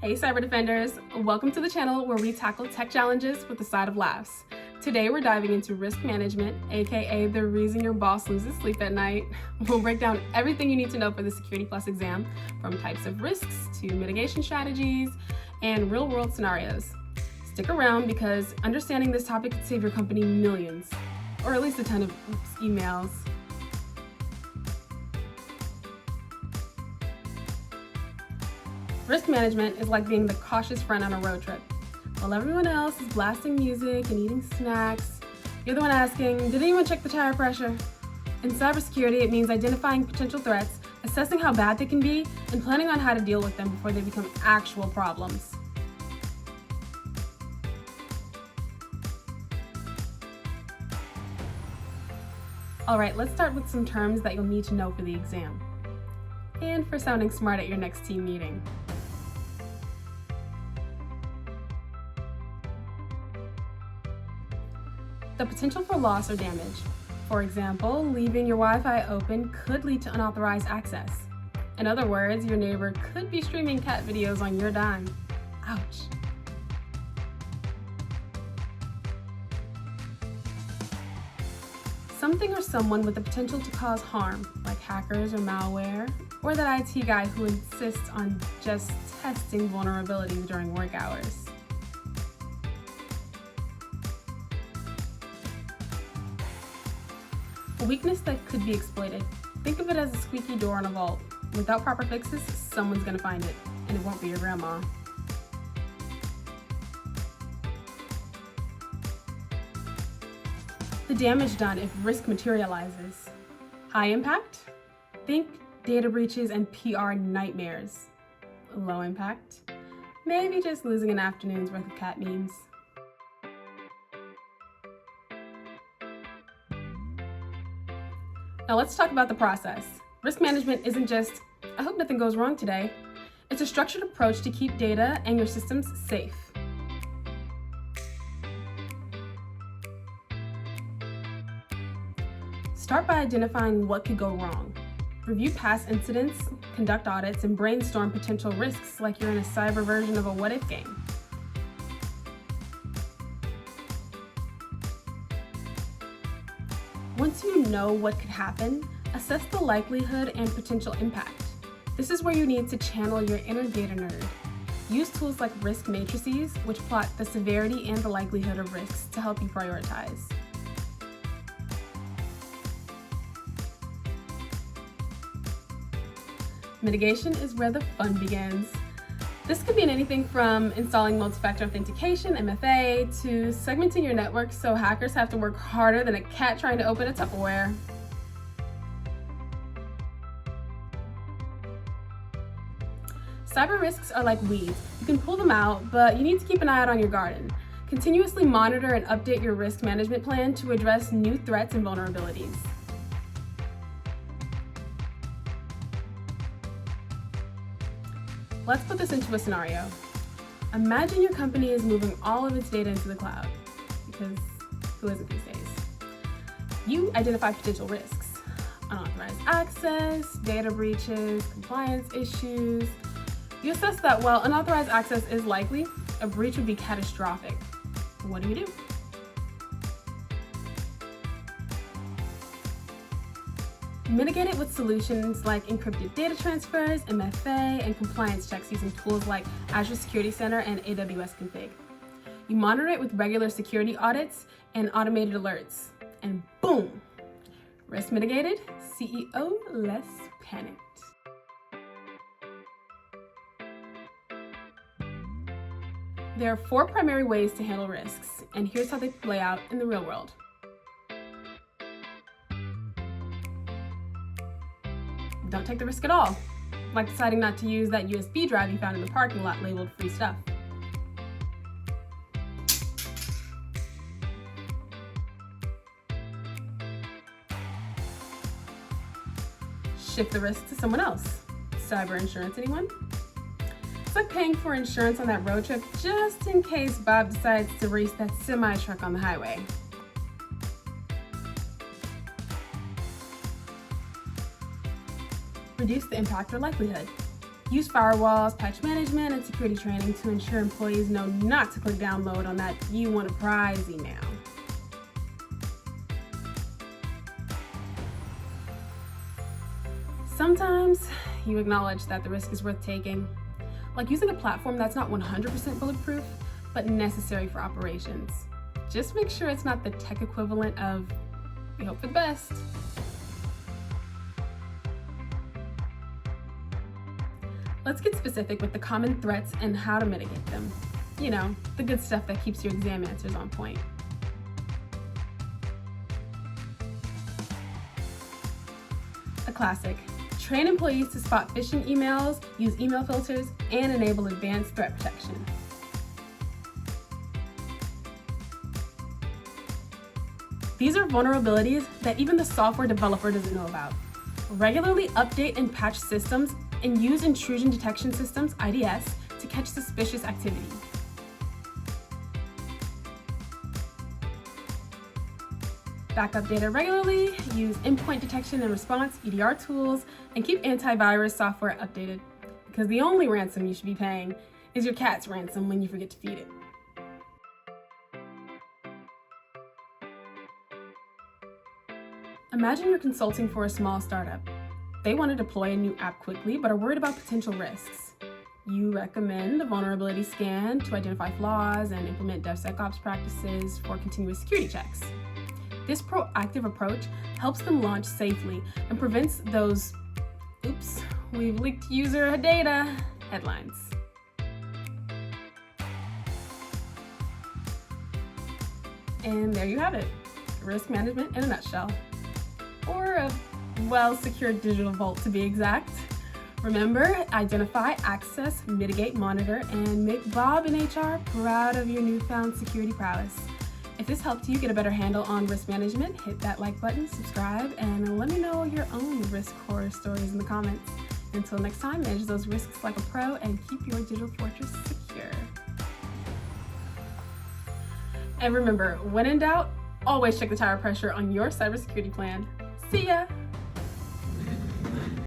Hey Cyber Defenders, welcome to the channel where we tackle tech challenges with a side of laughs. Today we're diving into risk management, aka the reason your boss loses sleep at night. We'll break down everything you need to know for the Security Plus exam, from types of risks to mitigation strategies and real-world scenarios. Stick around because understanding this topic could save your company millions, or at least a ton of emails. Risk management is like being the cautious friend on a road trip. While everyone else is blasting music and eating snacks, you're the one asking, did anyone check the tire pressure? In cybersecurity, it means identifying potential threats, assessing how bad they can be, and planning on how to deal with them before they become actual problems. All right, let's start with some terms that you'll need to know for the exam and for sounding smart at your next team meeting. The potential for loss or damage. For example, leaving your Wi-Fi open could lead to unauthorized access. In other words, your neighbor could be streaming cat videos on your dime. Ouch. Something or someone with the potential to cause harm, like hackers or malware, or that IT guy who insists on just testing vulnerabilities during work hours. A weakness that could be exploited. Think of it as a squeaky door in a vault. Without proper fixes, someone's gonna find it, and it won't be your grandma. The damage done if risk materializes. High impact? Think data breaches and PR nightmares. Low impact? Maybe just losing an afternoon's worth of cat memes. Now let's talk about the process. Risk management isn't just, I hope nothing goes wrong today. It's a structured approach to keep data and your systems safe. Start by identifying what could go wrong. Review past incidents, conduct audits, and brainstorm potential risks like you're in a cyber version of a what-if game. Once you know what could happen, assess the likelihood and potential impact. This is where you need to channel your inner data nerd. Use tools like risk matrices, which plot the severity and the likelihood of risks to help you prioritize. Mitigation is where the fun begins. This could mean anything from installing multi-factor authentication, MFA, to segmenting your network so hackers have to work harder than a cat trying to open a Tupperware. Cyber risks are like weeds. You can pull them out, but you need to keep an eye out on your garden. Continuously monitor and update your risk management plan to address new threats and vulnerabilities. Let's put this into a scenario. Imagine your company is moving all of its data into the cloud, because who isn't these days? You identify potential risks, unauthorized access, data breaches, compliance issues. You assess that while unauthorized access is likely, a breach would be catastrophic. What do you do? Mitigate it with solutions like encrypted data transfers, MFA, and compliance checks using tools like Azure Security Center and AWS Config. You monitor it with regular security audits and automated alerts. And boom! Risk mitigated, CEO less panicked. There are 4 primary ways to handle risks, and here's how they play out in the real world. Don't take the risk at all, like deciding not to use that USB drive you found in the parking lot labeled free stuff. Shift the risk to someone else. Cyber insurance, anyone? It's like paying for insurance on that road trip just in case Bob decides to race that semi-truck on the highway. Reduce the impact or likelihood. Use firewalls, patch management, and security training to ensure employees know not to click download on that "you want a prize" email. Sometimes you acknowledge that the risk is worth taking, like using a platform that's not 100% bulletproof, but necessary for operations. Just make sure it's not the tech equivalent of "we hope for the best." Let's get specific with the common threats and how to mitigate them. You know, the good stuff that keeps your exam answers on point. A classic: train employees to spot phishing emails, use email filters, and enable advanced threat protection. These are vulnerabilities that even the software developer doesn't know about. Regularly update and patch systems and use intrusion detection systems, IDS, to catch suspicious activity. Backup data regularly, use endpoint detection and response, EDR tools, and keep antivirus software updated. Because the only ransom you should be paying is your cat's ransom when you forget to feed it. Imagine you're consulting for a small startup. They want to deploy a new app quickly, but are worried about potential risks. You recommend a vulnerability scan to identify flaws and implement DevSecOps practices for continuous security checks. This proactive approach helps them launch safely and prevents those "oops, we've leaked user data" headlines. And there you have it, risk management in a nutshell. Or a well-secured digital vault, to be exact. Remember, identify, access, mitigate, monitor, and make Bob in HR proud of your newfound security prowess. If this helped you get a better handle on risk management, hit that like button, subscribe, and let me know your own risk horror stories in the comments. Until next time, manage those risks like a pro and keep your digital fortress secure. And remember, when in doubt, always check the tire pressure on your cybersecurity plan. See ya!